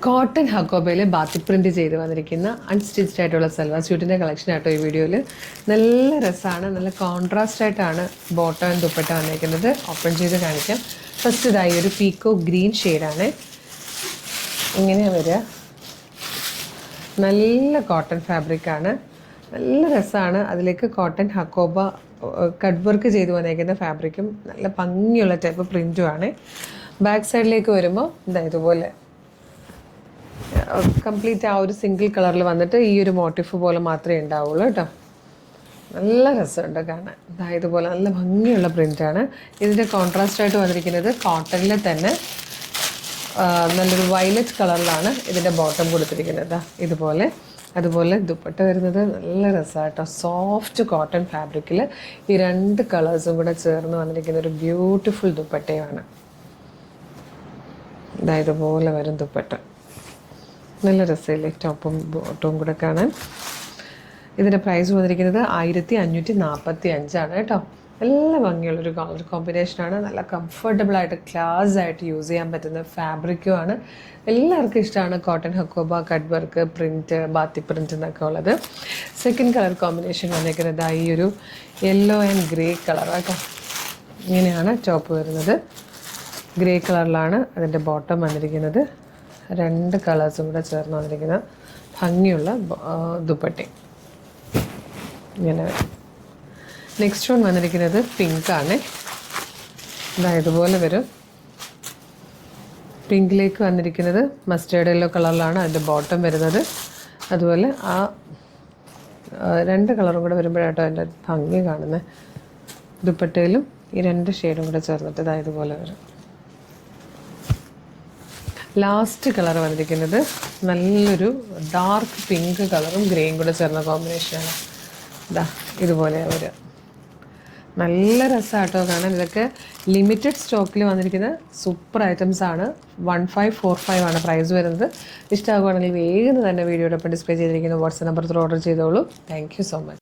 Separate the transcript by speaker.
Speaker 1: Cotton ഹക്കോബയിൽ batik print ചെയ്ത് വന്നിരിക്കുന്ന unstitched ആയിട്ടുള്ള സൽവാർ സ്യൂട്ടിൻ്റെ കളക്ഷൻ ആട്ടോ ഈ വീഡിയോയിൽ. നല്ല രസമാണ്, നല്ല കോൺട്രാസ്റ്റ് ആയിട്ടാണ് ബോട്ടം ആൻഡ് ദുപ്പട്ട വന്നിരിക്കുന്നത്. ഓപ്പൺ ചെയ്ത് കാണിക്കാം. ഫസ്റ്റ് ഇതായി ഒരു പീക്കോ ഗ്രീൻ ഷെയ്ഡാണ്. ഇങ്ങനെയാണ് വരിക. നല്ല കോട്ടൺ ഫാബ്രിക്കാണ്, നല്ല രസമാണ്. അതിലേക്ക് കോട്ടൺ ഹക്കോബ കട്ട് വർക്ക് ചെയ്ത് വന്നേക്കുന്ന ഫാബ്രിക്കും നല്ല ഭംഗിയുള്ള ടൈപ്പ് പ്രിൻറ്റുമാണ്. ബാക്ക് സൈഡിലേക്ക് വരുമ്പോൾ ഇതുപോലെ കംപ്ലീറ്റ് ആ ഒരു സിംഗിൾ കളറിൽ വന്നിട്ട് ഈ ഒരു മോട്ടീഫ് പോലെ മാത്രമേ ഉണ്ടാവുള്ളൂ കേട്ടോ. നല്ല രസമുണ്ട് കാണാൻ. ഇതുപോലെ നല്ല ഭംഗിയുള്ള പ്രിൻ്റാണ്. ഇതിൻ്റെ കോൺട്രാസ്റ്റായിട്ട് വന്നിരിക്കുന്നത് കോട്ടണിൽ തന്നെ നല്ലൊരു വയലറ്റ് കളറിലാണ് ഇതിൻ്റെ ബോട്ടം കൊടുത്തിരിക്കുന്നത്. ഇതുപോലെ അതുപോലെ ദുപ്പട്ട വരുന്നത് നല്ല രസമാട്ടോ. സോഫ്റ്റ് കോട്ടൺ ഫാബ്രിക്കിൽ ഈ രണ്ട് കളേഴ്സും കൂടെ ചേർന്ന് വന്നിരിക്കുന്ന ഒരു ബ്യൂട്ടിഫുൾ ദുപ്പട്ടയാണ്. ഇതുപോലെ വരും ദുപ്പട്ട. നല്ല രസമില്ലേ ടോപ്പും ബോട്ടവും കൂടെ കാണാൻ. ഇതിൻ്റെ പ്രൈസ് വന്നിരിക്കുന്നത് 1545 കേട്ടോ. നല്ല ഭംഗിയുള്ളൊരു കളർ കോമ്പിനേഷനാണ്. നല്ല കംഫർട്ടബിളായിട്ട് ക്ലാസ് ആയിട്ട് യൂസ് ചെയ്യാൻ പറ്റുന്ന ഫാബ്രിക്കുമാണ്. എല്ലാവർക്കും ഇഷ്ടമാണ് cotton hakoba cut work print batik print എന്നൊക്കെ ഉള്ളത്. സെക്കൻഡ് കളർ കോമ്പിനേഷൻ വന്നിരിക്കുന്നത് ഈ ഒരു യെല്ലോ ആൻഡ് ഗ്രേ കളറാട്ടോ. ഇങ്ങനെയാണ് ടോപ്പ് വരുന്നത്. ഗ്രേ കളറിലാണ് അതിൻ്റെ ബോട്ടം വന്നിരിക്കുന്നത്. രണ്ട് കളേഴ്സും കൂടെ ചേർന്ന് വന്നിരിക്കുന്ന ഭംഗിയുള്ള ദുപ്പട്ടി ഇങ്ങനെ. നെക്സ്റ്റ് വൺ വന്നിരിക്കുന്നത് പിങ്കാണ്. ഇതുപോലെ വരും. പിങ്കിലേക്ക് വന്നിരിക്കുന്നത് മസ്റ്റേർഡ് യെല്ലോ കളറിലാണ് അതിൻ്റെ ബോട്ടം വരുന്നത്. അതുപോലെ ആ രണ്ട് കളറും കൂടെ വരുമ്പോഴാട്ടോ അതിൻ്റെ ഭംഗി കാണുന്നത്. ദുപ്പട്ടയിലും ഈ രണ്ട് ഷെയ്ഡും കൂടെ ചേർന്നിട്ട് ഇതുപോലെ വരും. ലാസ്റ്റ് കളർ വന്നിരിക്കുന്നത് നല്ലൊരു ഡാർക്ക് പിങ്ക് കളറും ഗ്രേയും കൂടെ ചേർന്ന കോമ്പിനേഷനാണ്. ഇതുപോലെ വരിക. നല്ല രസമാട്ടോ കാണാൻ. ഇതൊക്കെ ലിമിറ്റഡ് സ്റ്റോക്കിൽ വന്നിരിക്കുന്ന സൂപ്പർ ഐറ്റംസ് ആണ്. 1545 ആണ് പ്രൈസ് വരുന്നത്. ഇഷ്ടമാകുകയാണെങ്കിൽ വേഗം തന്നെ വീഡിയോടൊപ്പം ഡിസ്പ്ലേ ചെയ്തിരിക്കുന്ന വാട്സ്ആപ്പ് നമ്പറിൽ ഓർഡർ ചെയ്തോളൂ. Thank you so much.